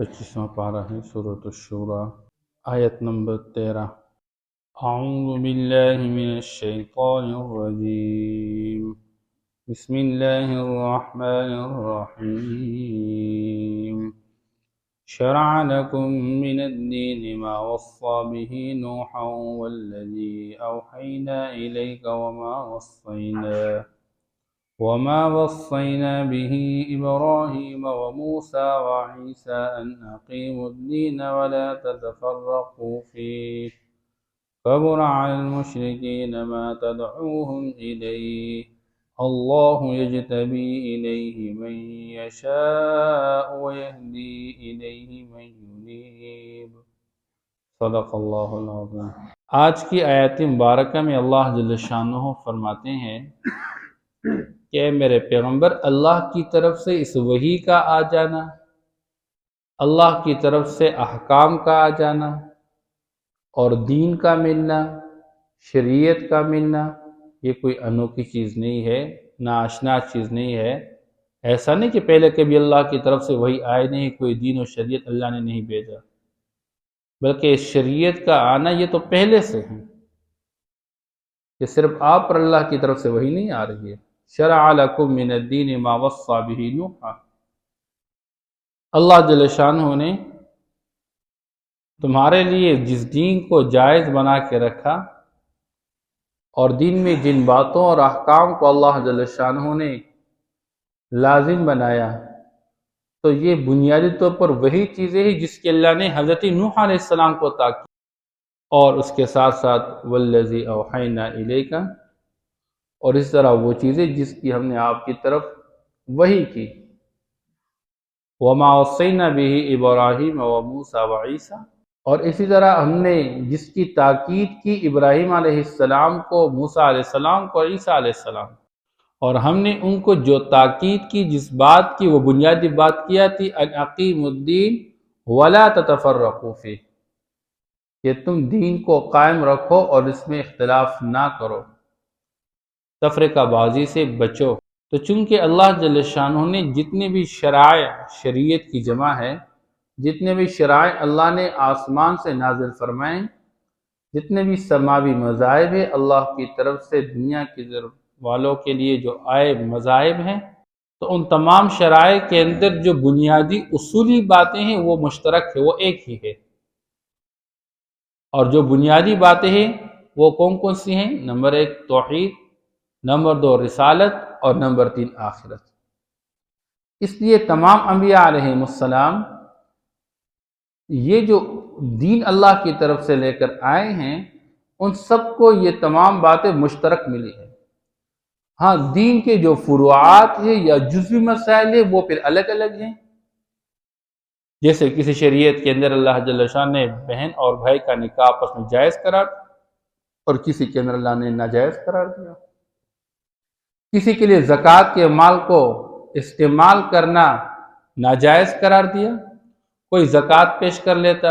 25واں پارہ ہے سورۃ الشورى، آیت نمبر 13۔ اعوذ باللہ من الشیطان الرجیم، بسم اللہ الرحمن الرحیم۔ شرع لكم من الدين ما وصى به نوحا والذي أوحينا إليك وما وصينا به إبراهيم وموسى وعيسى أن أقيموا الدين ولا تتفرقوا فيه كبر على المشركين ما تدعوهم إليه الله يجتبي إليه من يشاء ويهدي إليه من ينيب۔ صدق اللہ العظیم۔ آج کی آیت مبارکہ میں اللہ جل شانہ فرماتے ہیں کہ اے میرے پیغمبر، اللہ کی طرف سے اس وحی کا آ جانا، اللہ کی طرف سے احکام کا آ جانا اور دین کا ملنا، شریعت کا ملنا، یہ کوئی انوکھی چیز نہیں ہے، ناشنا چیز نہیں ہے۔ ایسا نہیں کہ پہلے کبھی اللہ کی طرف سے وحی آئے نہیں، کوئی دین و شریعت اللہ نے نہیں بھیجا، بلکہ اس شریعت کا آنا یہ تو پہلے سے ہے، کہ صرف آپ پر اللہ کی طرف سے وحی نہیں آ رہی ہے۔ شرع لکم من الدین ما وصى به نوحا، اللہ جل شانہ نے تمہارے لیے جس دین کو جائز بنا کے رکھا اور دین میں جن باتوں اور احکام کو اللہ جل شانہ نے لازم بنایا، تو یہ بنیادی طور پر وہی چیزیں ہیں جس کی اللہ نے حضرت نوح علیہ السلام کو تاکید، اور اس کے ساتھ ساتھ والذی اوحینا الیک، اور اس طرح وہ چیزیں جس کی ہم نے آپ کی طرف وحی کی۔ وما وصینا بہ ابراہیم وموسیٰ وعیسیٰ، اور اسی طرح ہم نے جس کی تاکید کی ابراہیم علیہ السلام کو، موسیٰ علیہ السلام کو، عیسیٰ علیہ السلام، اور ہم نے ان کو جو تاکید کی، جس بات کی، وہ بنیادی بات کیا تھی، ان اقیموا الدین ولا تتفرقوا فیہ، کہ تم دین کو قائم رکھو اور اس میں اختلاف نہ کرو، تفرقہ بازی سے بچو۔ تو چونکہ اللہ جل شانہ نے جتنے بھی شرائع، شریعت کی جمع ہے، جتنے بھی شرائع اللہ نے آسمان سے نازل فرمائیں، جتنے بھی سماوی مذاہب ہیں اللہ کی طرف سے دنیا کی والوں کے لیے جو آئے مذاہب ہیں، تو ان تمام شرائع کے اندر جو بنیادی اصولی باتیں ہیں وہ مشترک ہے، وہ ایک ہی ہے۔ اور جو بنیادی باتیں ہیں وہ کون کون سی ہیں؟ نمبر 1 توحید، نمبر 2 رسالت، اور نمبر 3 آخرت۔ اس لیے تمام انبیاء علیہ السلام یہ جو دین اللہ کی طرف سے لے کر آئے ہیں، ان سب کو یہ تمام باتیں مشترک ملی ہیں۔ ہاں، دین کے جو فروعات ہیں یا جزوی مسائل ہیں وہ پھر الگ الگ ہیں، جیسے کسی شریعت کے اندر اللہ جل شانہ نے بہن اور بھائی کا نکاح آپس میں جائز قرار اور کسی کے اندر اللہ نے ناجائز قرار دیا۔ کسی کے لیے زکوٰۃ کے مال کو استعمال کرنا ناجائز قرار دیا، کوئی زکوٰۃ پیش کر لیتا،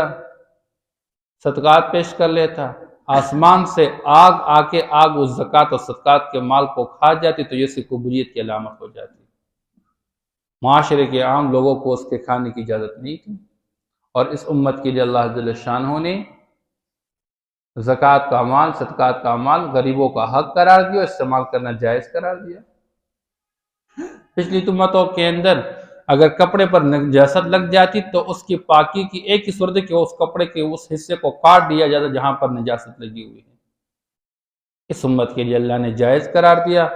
صدقات پیش کر لیتا، آسمان سے آگ آ کے آگ اس زکوٰۃ اور صدقات کے مال کو کھا جاتی تو یہ اس کی قبولیت کی علامت ہو جاتی۔ معاشرے کے عام لوگوں کو اس کے کھانے کی اجازت نہیں تھی، اور اس امت کے لیے اللہ جل شانہ نے زکوٰۃ کا مال، صدقات کا مال غریبوں کا حق قرار دیا، استعمال کرنا جائز قرار دیا۔ پچھلی امتوں کے اندر اگر کپڑے پر نجاست لگ جاتی تو اس کی پاکی کی ایک ہی صورت ہے کہ اس کپڑے کے اس حصے کو کاٹ دیا جاتا جہاں پر نجاست لگی ہوئی ہے۔ اس امت کے لیے اللہ نے جائز قرار دیا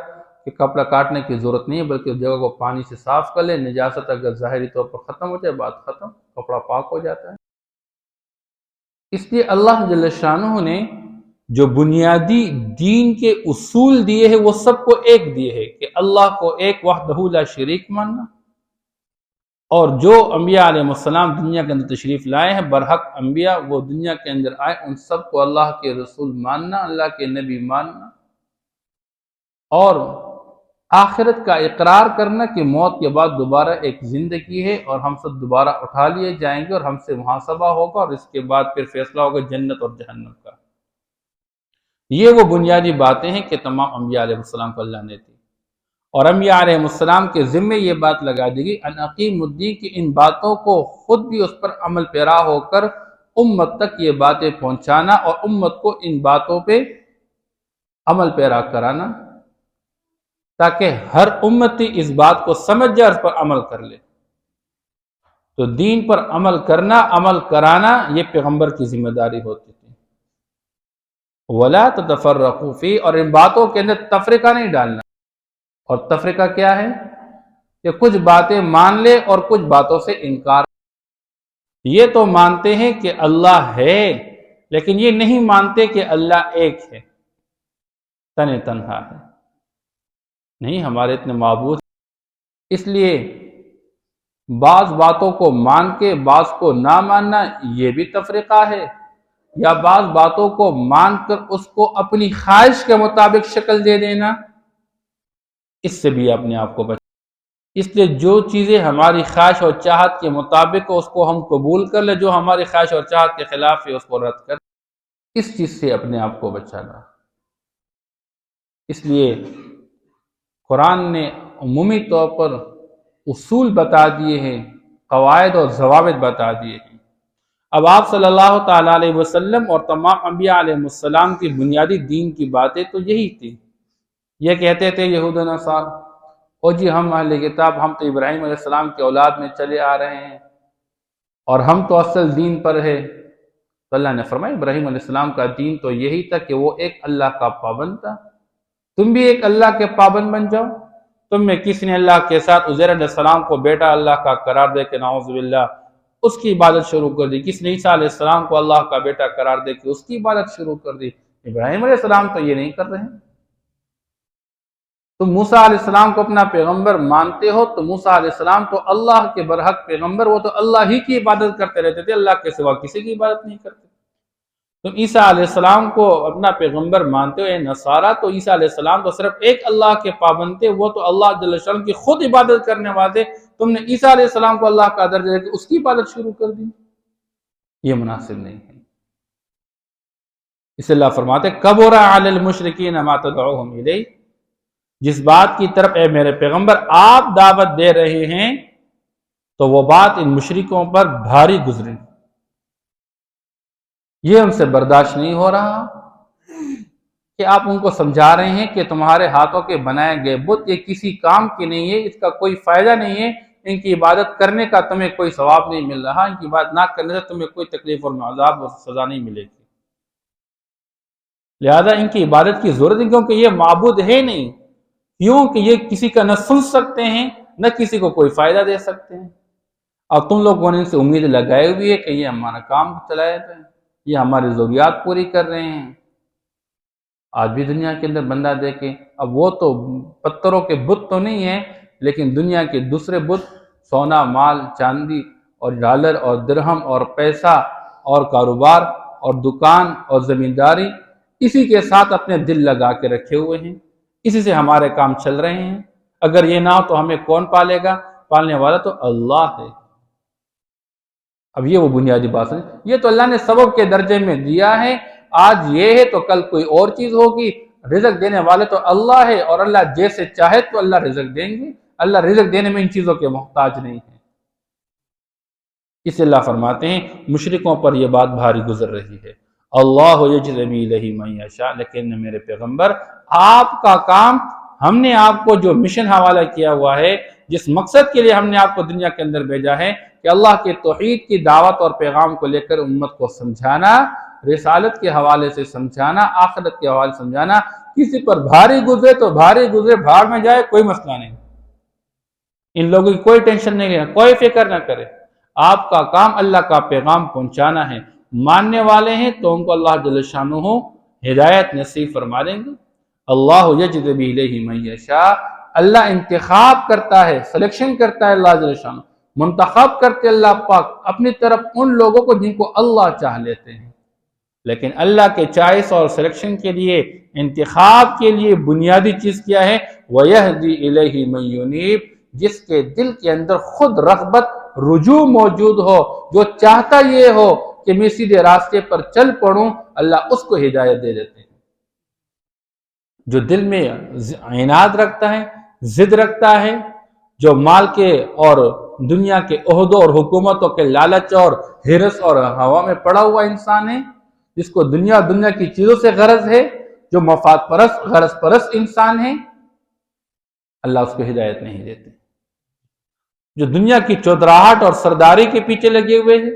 کہ کپڑا کاٹنے کی ضرورت نہیں ہے، بلکہ اس جگہ کو پانی سے صاف کر لے، نجاست اگر ظاہری طور پر ختم ہو جائے، بات ختم، کپڑا پاک ہو جاتا ہے۔ اس لیے اللہ جل شانہ نے جو بنیادی دین کے اصول دیے ہیں وہ سب کو ایک دیے ہیں، کہ اللہ کو ایک وحدہ لا شریک ماننا، اور جو انبیاء علیہ السلام دنیا کے اندر تشریف لائے ہیں، برحق انبیاء وہ دنیا کے اندر آئے، ان سب کو اللہ کے رسول ماننا، اللہ کے نبی ماننا، اور آخرت کا اقرار کرنا کہ موت کے بعد دوبارہ ایک زندگی ہے اور ہم سب دوبارہ اٹھا لیے جائیں گے اور ہم سے محاسبہ ہوگا، اور اس کے بعد پھر فیصلہ ہوگا جنت اور جہنم کا۔ یہ وہ بنیادی باتیں ہیں کہ تمام انبیاء علیہ السلام کو اللہ نے دی، اور انبیاء علیہ السلام کے ذمے یہ بات لگا دی گئی ان اقیم الدین کی ان باتوں کو خود بھی اس پر عمل پیرا ہو کر امت تک یہ باتیں پہنچانا اور امت کو ان باتوں پہ عمل پیرا کرانا تاکہ ہر امتی اس بات کو سمجھ جائے اور اس پر عمل کر لے۔ تو دین پر عمل کرنا، عمل کرانا یہ پیغمبر کی ذمہ داری ہوتی تھی۔ وَلَا تَتَفَرَّقُوا فِيهِ، اور ان باتوں کے اندر تفرقہ نہیں ڈالنا۔ اور تفرقہ کیا ہے؟ کہ کچھ باتیں مان لے اور کچھ باتوں سے انکار۔ یہ تو مانتے ہیں کہ اللہ ہے، لیکن یہ نہیں مانتے کہ اللہ ایک ہے، تنہا ہے۔ نہیں، ہمارے اتنے معبود، اس لیے بعض باتوں کو مان کے بعض کو نہ ماننا یہ بھی تفرقہ ہے، یا بعض باتوں کو مان کر اس کو اپنی خواہش کے مطابق شکل دے دینا، اس سے بھی اپنے آپ کو بچا۔ اس لیے جو چیزیں ہماری خواہش اور چاہت کے مطابق اس کو ہم قبول کر لیں، جو ہماری خواہش اور چاہت کے خلاف ہے اس کو رد کر، اس چیز سے اپنے آپ کو بچانا۔ اس لیے قرآن نے عمومی طور پر اصول بتا دیے ہیں، قواعد اور ضوابط بتا دیے ہیں۔ اب آپ صلی اللہ تعالیٰ علیہ وسلم اور تمام انبیاء علیہ السلام کی بنیادی دین کی باتیں تو یہی تھی۔ یہ کہتے تھے یہود و نصارہ، او جی ہم اہل کتاب، ہم تو ابراہیم علیہ السلام کے اولاد میں چلے آ رہے ہیں اور ہم تو اصل دین پر ہے۔ تو اللہ نے فرمایا ابراہیم علیہ السلام کا دین تو یہی تھا کہ وہ ایک اللہ کا پابند تھا، تم بھی ایک اللہ کے پابند بن جاؤ۔ تم میں کسی نے اللہ کے ساتھ عزیر علیہ السلام کو بیٹا اللہ کا قرار دے کے نعوذ باللہ اس کی عبادت شروع کر دی، کسی نے عیسیٰ علیہ السلام کو اللہ کا بیٹا قرار دے کے اس کی عبادت شروع کر دی۔ ابراہیم علیہ السلام تو یہ نہیں کر رہے ہیں۔ تم موسیٰ علیہ السلام کو اپنا پیغمبر مانتے ہو تو موسیٰ علیہ السلام تو اللہ کے برحق پیغمبر، وہ تو اللہ ہی کی عبادت کرتے رہتے تھے، اللہ کے سوا کسی کی عبادت نہیں کرتے۔ تم عیسیٰ علیہ السلام کو اپنا پیغمبر مانتے ہو، اے نصارہ، تو عیسیٰ علیہ السلام تو صرف ایک اللہ کے پابند تھے، وہ تو اللہ جل شانہ کی خود عبادت کرنے والے۔ تم نے عیسیٰ علیہ السلام کو اللہ کا درجہ دے کے اس کی عبادت شروع کر دی، یہ مناسب نہیں ہے۔ اس اللہ فرماتے کبر علی المشرکین ما تدعوہم الیہ، جس بات کی طرف اے میرے پیغمبر آپ دعوت دے رہے ہیں تو وہ بات ان مشرکوں پر بھاری گزری، یہ ان سے برداشت نہیں ہو رہا کہ آپ ان کو سمجھا رہے ہیں کہ تمہارے ہاتھوں کے بنائے گئے بت یہ کسی کام کی نہیں ہے، اس کا کوئی فائدہ نہیں ہے، ان کی عبادت کرنے کا تمہیں کوئی ثواب نہیں مل رہا، ان کی عبادت نہ کرنے سے تمہیں کوئی تکلیف اور عذاب اور سزا نہیں ملے گی، لہذا ان کی عبادت کی ضرورت نہیں، کیونکہ یہ معبود ہے نہیں، کیونکہ یہ کسی کا نہ سن سکتے ہیں نہ کسی کو کوئی فائدہ دے سکتے ہیں، اور تم لوگوں نے ان سے امید لگائے ہوئی ہے کہ یہ ہمارا کام چلائے تھے، یہ ہماری ضروریات پوری کر رہے ہیں۔ آج بھی دنیا کے اندر بندہ دیکھے، اب وہ تو پتھروں کے بت تو نہیں ہیں، لیکن دنیا کے دوسرے بت سونا، مال، چاندی اور ڈالر اور درہم اور پیسہ اور کاروبار اور دکان اور زمینداری، اسی کے ساتھ اپنے دل لگا کے رکھے ہوئے ہیں، اسی سے ہمارے کام چل رہے ہیں۔ اگر یہ نہ ہو تو ہمیں کون پالے گا؟ پالنے والا تو اللہ ہے۔ اب یہ وہ بنیادی بات ہے، یہ تو اللہ نے سبب کے درجے میں دیا ہے، آج یہ ہے تو کل کوئی اور چیز ہوگی، رزق دینے والے تو اللہ ہے، اور اللہ جیسے چاہے تو اللہ رزق دیں گے، اللہ رزق دینے میں ان چیزوں کے محتاج نہیں ہے۔ اس اللہ فرماتے ہیں مشرکوں پر یہ بات بھاری گزر رہی ہے، اللہ یجزی الیہ من یشاء، لیکن میرے پیغمبر آپ کا کام، ہم نے آپ کو جو مشن حوالہ کیا ہوا ہے، جس مقصد کے لیے ہم نے آپ کو دنیا کے اندر بھیجا ہے کہ اللہ کے توحید کی دعوت اور پیغام کو لے کر امت کو سمجھانا، رسالت کے حوالے سے سمجھانا، آخرت کے حوالے سے سمجھانا، کسی پر بھاری گزرے تو بھاری گزرے، بھاگ میں جائے کوئی مسئلہ نہیں، ان لوگوں کی کوئی ٹینشن نہیں ہے، کوئی فکر نہ کرے، آپ کا کام اللہ کا پیغام پہنچانا ہے، ماننے والے ہیں تو ان کو اللہ جل شانہ ہدایت نصیب فرما دیں گے۔ اللہ یجتبی الیہ من یشاء، اللہ انتخاب کرتا ہے، سلیکشن کرتا ہے اللہ جل شانہ، منتخب کرتے اللہ پاک اپنی طرف ان لوگوں کو جن کو اللہ چاہ لیتے ہیں، لیکن اللہ کے چوائس اور سلیکشن کے لیے، انتخاب کے لیے بنیادی چیز کیا ہے؟ وَيَهْدِي إِلَيْهِ مَن يُنِيبُ، جس کے دل کے اندر خود رغبت، رجوع موجود ہو، جو چاہتا یہ ہو کہ میں سیدھے راستے پر چل پڑوں، اللہ اس کو ہدایت دے دیتے ہیں۔ جو دل میں عناد رکھتا ہے، ضد رکھتا ہے، جو مال کے اور دنیا کے عہدوں اور حکومتوں کے لالچ اور ہرس اور ہوا میں پڑا ہوا انسان ہے، جس کو دنیا کی چیزوں سے غرض ہے، جو مفاد پرست غرض پرست انسان ہے، اللہ اس کو ہدایت نہیں دیتے۔ جو دنیا کی چودراہٹ اور سرداری کے پیچھے لگے ہوئے ہیں،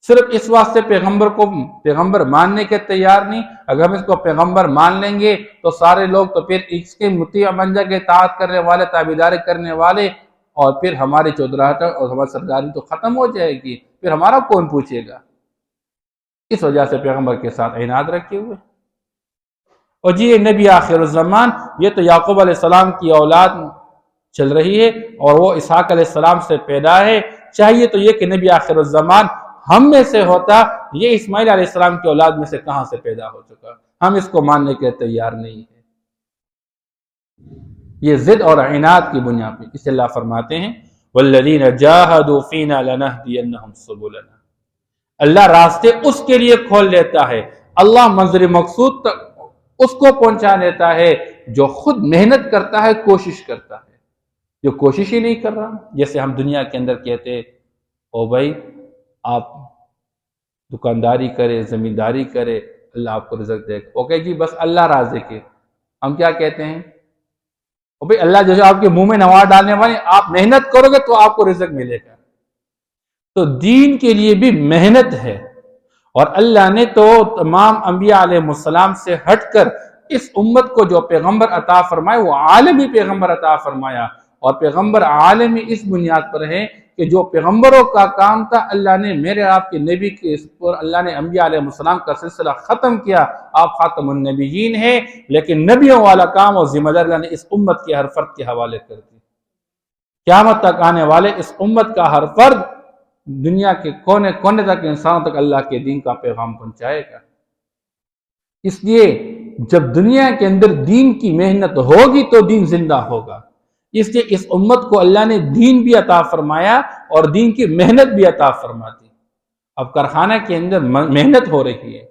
صرف اس واسطے پیغمبر کو پیغمبر ماننے کے تیار نہیں۔ اگر ہم اس کو پیغمبر مان لیں گے تو سارے لوگ تو پھر اس کے مطیع بن جائیں گے، اطاعت کرنے والے، تابعداری کرنے والے، اور پھر ہماری چودراہٹ اور ہماری سرداری تو ختم ہو جائے گی، پھر ہمارا کون پوچھے گا؟ اس وجہ سے پیغمبر کے ساتھ عناد رکھے ہوئے۔ اور جی یہ نبی آخر الزمان، یہ تو یعقوب علیہ السلام کی اولاد چل رہی ہے، اور وہ اسحاق علیہ السلام سے پیدا ہے۔ چاہیے تو یہ کہ نبی آخر الزمان ہم میں سے ہوتا، یہ اسماعیل علیہ السلام کی اولاد میں سے کہاں سے پیدا ہو چکا؟ ہم اس کو ماننے کے تیار نہیں ہیں۔ یہ ضد اور عناد کی بنیاد پہ اس اللہ فرماتے ہیں والذین جاہدوا فینا لنہدینہم سبلنا۔ اللہ راستے اس کے لیے کھول لیتا ہے، اللہ منظر مقصود تک اس کو پہنچا دیتا ہے جو خود محنت کرتا ہے، کوشش کرتا ہے۔ جو کوشش ہی نہیں کر رہا، جیسے ہم دنیا کے اندر کہتے او بھائی آپ دکانداری کرے، زمینداری کرے، اللہ آپ کو رزق دے گا، اوکے جی بس اللہ رازق ہے۔ ہم کیا کہتے ہیں؟ او بھائی اللہ جو آپ کے منہ میں نوار ڈالنے والے، آپ محنت کرو گے تو آپ کو رزق ملے گا۔ تو دین کے لیے بھی محنت ہے، اور اللہ نے تو تمام انبیاء علیہ السلام سے ہٹ کر اس امت کو جو پیغمبر عطا فرمائے وہ عالمی پیغمبر عطا فرمایا، اور پیغمبر عالمی اس بنیاد پر ہے کہ جو پیغمبروں کا کام تھا اللہ نے میرے آپ کے نبی کے اس پر اللہ نے انبیاء علیہ السلام کا سلسلہ ختم کیا، آپ خاتم النبیین ہیں، لیکن نبیوں والا کام اور ذمہ داری اللہ نے اس امت کے ہر فرد کے حوالے کر دی۔ قیامت تک آنے والے اس امت کا ہر فرد دنیا کے کونے کونے تک انسانوں تک اللہ کے دین کا پیغام پہنچائے گا۔ اس لیے جب دنیا کے اندر دین کی محنت ہوگی تو دین زندہ ہوگا۔ اس لیے اس امت کو اللہ نے دین بھی عطا فرمایا اور دین کی محنت بھی عطا فرما دی۔ اب کارخانہ کے اندر محنت ہو رہی ہے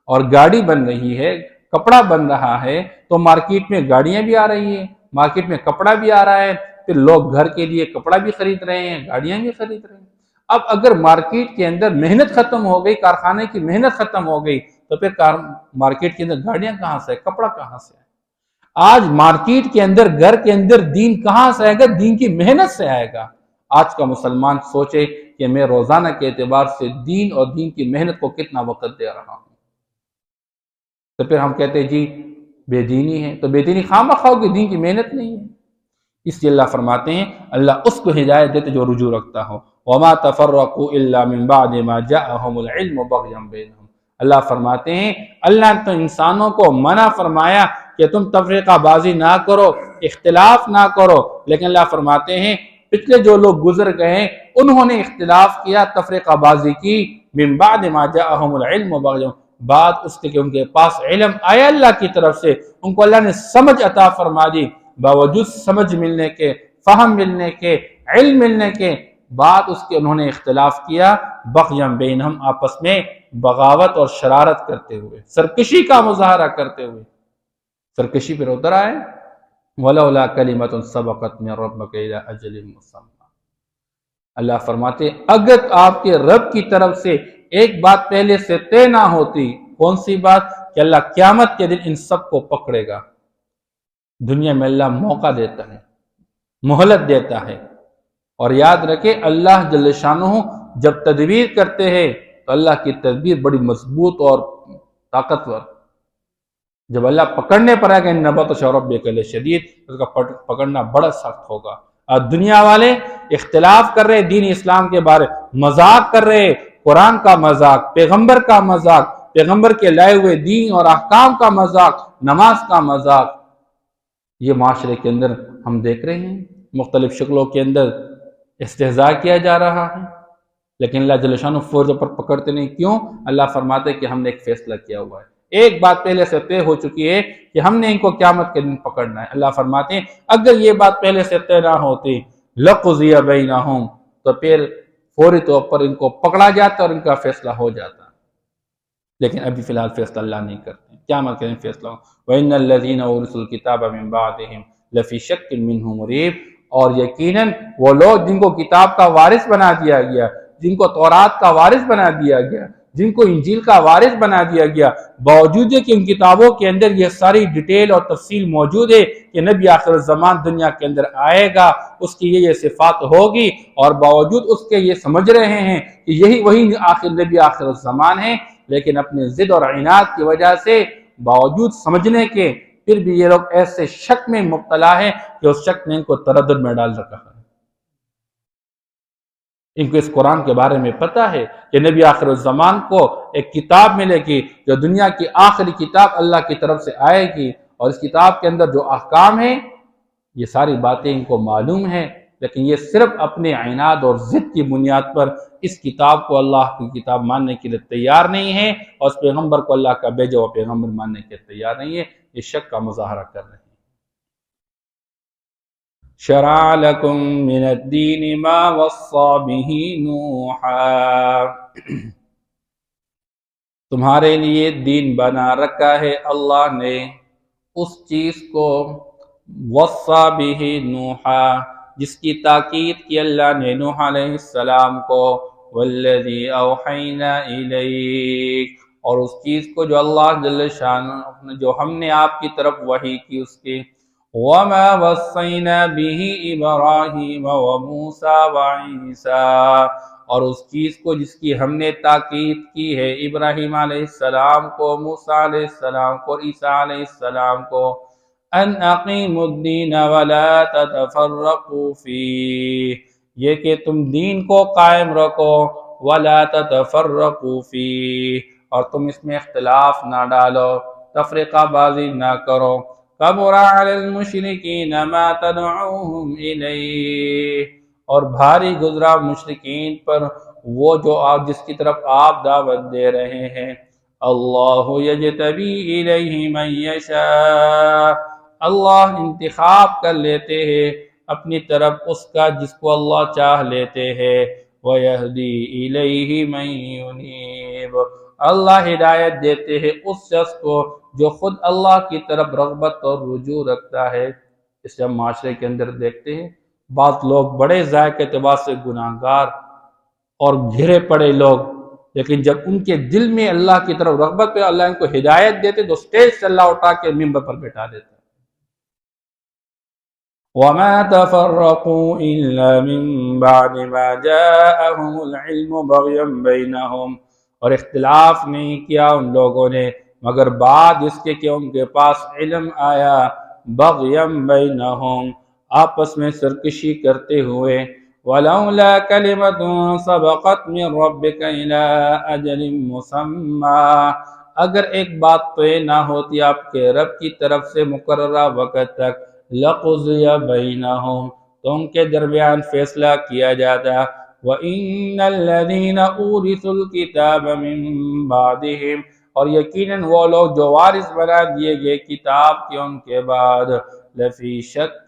اور گاڑی بن رہی ہے، کپڑا بن رہا ہے، تو مارکیٹ میں گاڑیاں بھی آ رہی ہیں، مارکیٹ میں کپڑا بھی آ رہا ہے، پھر لوگ گھر کے لیے کپڑا بھی خرید رہے ہیں، گاڑیاں بھی خرید رہے ہیں۔ اب اگر مارکیٹ کے اندر محنت ختم ہو گئی، کارخانے کی محنت ختم ہو گئی، تو پھر مارکیٹ کے اندر گاڑیاں کہاں سے، کپڑا کہاں سے؟ آج مارکیٹ کے اندر، گھر کے اندر دین کہاں سے آئے گا؟ دین کی محنت سے آئے گا۔ آج کا مسلمان سوچے کہ میں روزانہ کے اعتبار سے دین اور دین کی محنت کو کتنا وقت دے رہا ہوں۔ تو پھر ہم کہتے ہیں جی بے دینی ہے، تو بے دینی خواہ ہوگی، دین کی محنت نہیں ہے۔ اس لیے اللہ فرماتے ہیں اللہ اس کو ہدایت دیتے جو رجوع رکھتا ہو۔ وَمَا تَفَرَّقُوا إِلَّا مِن بَعْدِ مَا جَاءَهُمُ الْعِلْمُ بَغْيًا بَيْنَهُمْ۔ اللہ فرماتے ہیں اللہ نے تو انسانوں کو منع فرمایا کہ تم تفریقہ بازی نہ کرو، اختلاف نہ کرو، لیکن اللہ فرماتے ہیں پچھلے جو لوگ گزر گئے انہوں نے اختلاف کیا، تفریقہ بازی کی، من بعد ما جاءهم العلم بغیا، بعد اس کے کہ ان کے پاس علم آیا اللہ کی طرف سے، ان کو اللہ نے سمجھ عطا فرما دی، باوجود سمجھ ملنے کے، فہم ملنے کے، علم ملنے کے بعد اس کے انہوں نے اختلاف کیا، بغیا بینہم، آپس میں بغاوت اور شرارت کرتے ہوئے، سرکشی کا مظاہرہ کرتے ہوئے۔ سرکشی پھر اتر آئے وَلَوْلَا كَلِمَةٌ سَبَقَتْ مِن رَبِّكَ إِلَىٰ أَجَلٍ مُّسَمًّى۔ اللہ فرماتے اگر آپ کے رب کی طرف سے ایک بات پہلے سے طے نہ ہوتی، کون سی بات؟ کہ اللہ قیامت کے دن ان سب کو پکڑے گا۔ دنیا میں اللہ موقع دیتا ہے، مہلت دیتا ہے، اور یاد رکھے اللہ جل شانہ جب تدبیر کرتے ہیں تو اللہ کی تدبیر بڑی مضبوط اور طاقتور۔ جب اللہ پکڑنے پر آئے گا ان نبطش ربک لشدید، اس کا پکڑنا بڑا سخت ہوگا۔ اور دنیا والے اختلاف کر رہے دین اسلام کے بارے، مذاق کر رہے، قرآن کا مذاق، پیغمبر کا مذاق، پیغمبر کے لائے ہوئے دین اور احکام کا مذاق، نماز کا مذاق، یہ معاشرے کے اندر ہم دیکھ رہے ہیں مختلف شکلوں کے اندر استہزاء کیا جا رہا ہے، لیکن اللہ جل شانہ فوج پر پکڑتے نہیں۔ کیوں؟ اللہ فرماتے کہ ہم نے ایک فیصلہ کیا ہوا ہے، ایک بات پہلے سے طے ہو چکی ہے کہ ہم نے ان کو قیامت کے دن پکڑنا ہے۔ اللہ فرماتے ہیں اگر یہ بات پہلے سے طے نہ ہوتی لَقُضِیَ بَیْنَهُمْ، تو پھر فوری طور پر ان کو پکڑا جاتا اور ان کا فیصلہ ہو جاتا، لیکن ابھی فی الحال فیصلہ اللہ نہیں کرتے، قیامت کے دن فیصلہ ہو۔ وَإِنَّ الَّذِينَ أُورِثُوا الْكِتَابَ مِن بَعْدِهِمْ لفی شک منہ مریب، اور یقیناً وہ لوگ جن کو کتاب کا وارث بنا دیا گیا، جن کو تورات کا وارث بنا دیا گیا، جن کو انجیل کا وارث بنا دیا گیا، باوجود کہ ان کتابوں کے اندر یہ ساری ڈیٹیل اور تفصیل موجود ہے کہ نبی آخر الزمان دنیا کے اندر آئے گا، اس کی یہ صفات ہوگی، اور باوجود اس کے یہ سمجھ رہے ہیں کہ یہی وہی نبی آخر الزمان ہے، لیکن اپنے ضد اور عناد کی وجہ سے باوجود سمجھنے کے پھر بھی یہ لوگ ایسے شک میں مبتلا ہیں کہ اس شک نے ان کو تردد میں ڈال رکھا ہے۔ ان کو اس قرآن کے بارے میں پتہ ہے کہ نبی آخر الزمان کو ایک کتاب ملے گی جو دنیا کی آخری کتاب اللہ کی طرف سے آئے گی، اور اس کتاب کے اندر جو احکام ہیں یہ ساری باتیں ان کو معلوم ہیں، لیکن یہ صرف اپنے عناد اور ضد کی بنیاد پر اس کتاب کو اللہ کی کتاب ماننے کے لیے تیار نہیں ہے، اور اس پیغمبر کو اللہ کا بھیجا ہوا پیغمبر ماننے کے لیے تیار نہیں ہے، یہ شک کا مظاہرہ کر رہے ہیں۔ شرع لکم من الدین ما وصى به نوحا، تمہارے لیے دین بنا رکھا ہے اللہ نے اس چیز کو وصى به نوحا جس کی تاکید کی اللہ نے نوح علیہ السلام کو، والذی اوحینا الیک، اور اس چیز کو جو اللہ جل شانہ جو ہم نے آپ کی طرف وحی کی اس کی، وما وصینا به ابراہیم وموسیٰ وعیسیٰ، اور اس چیز کو جس کی ہم نے تاکید کی ہے ابراہیم علیہ السلام کو، موسیٰ علیہ السلام کو، عیسیٰ علیہ السلام کو، ان اقیموا الدین ولا تتفرقوا فیہ، یہ کہ تم دین کو قائم رکھو، ولا تتفرقوا فیہ، اور تم اس میں اختلاف نہ ڈالو، تفرقہ بازی نہ کرو، کبر علی المشرکین ما تدعوہم الیہ، اور بھاری گزرا مشرکین پر وہ جو آپ جس کی طرف آپ دعوت دے رہے ہیں، اللہ یجتبی الیہ من یشاء، اللہ انتخاب کر لیتے ہیں اپنی طرف اس کا جس کو اللہ چاہ لیتے ہیں، وَيَهْدِي إِلَيْهِ مَن يُنِيبُ، اللہ ہدایت دیتے ہیں اس شخص کو جو خود اللہ کی طرف رغبت اور رجوع رکھتا ہے۔ اس سے ہم معاشرے کے اندر دیکھتے ہیں بعض لوگ بڑے ذائقے اعتبار سے گناہگار اور گھرے پڑے لوگ، لیکن جب ان کے دل میں اللہ کی طرف رغبت پہ اللہ ان کو ہدایت دیتے تو سٹیج سے اللہ اٹھا کے ممبر پر بٹھا دیتا۔ وَمَا تَفَرَّقُوا إِلَّا مِن بَعْدِ مَا جَاءَهُمُ الْعِلْمُ بَغْيًا بَيْنَهُمْ، اور اختلاف نہیں کیا ان لوگوں نے مگر بعد اس کے کہ ان کے پاس علم آیا، بغیًا بینہم، آپس میں سرکشی کرتے ہوئے، وَلَوْلَا كَلِمَةٌ سَبَقَتْ مِن رَبِّكَ إِلَىٰ أَجَلٍ مُّسَمًّى، اگر ایک بات تو یہ نہ ہوتی آپ کے رب کی طرف سے مقررہ وقت تک، لَقُضِيَ بَيْنَهُمْ، تو ان کے درمیان فیصلہ کیا جاتا، وَإِنَّ الَّذِينَ أُورِثُوا الْكِتَابَ مِن بَعْدِهِمْ، اور یقیناً وہ لوگ جو وارث بنا دیے گئے کتاب کے ان کے بعد، لَفِي شَكٍّ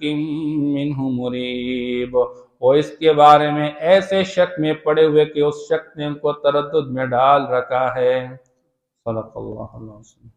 مِّنْهُ مُرِيبٍ، وہ اس کے بارے میں ایسے شک میں پڑے ہوئے کہ اس شک نے ان کو تردد میں ڈال رکھا ہے۔ صدق اللہ علیہ وسلم۔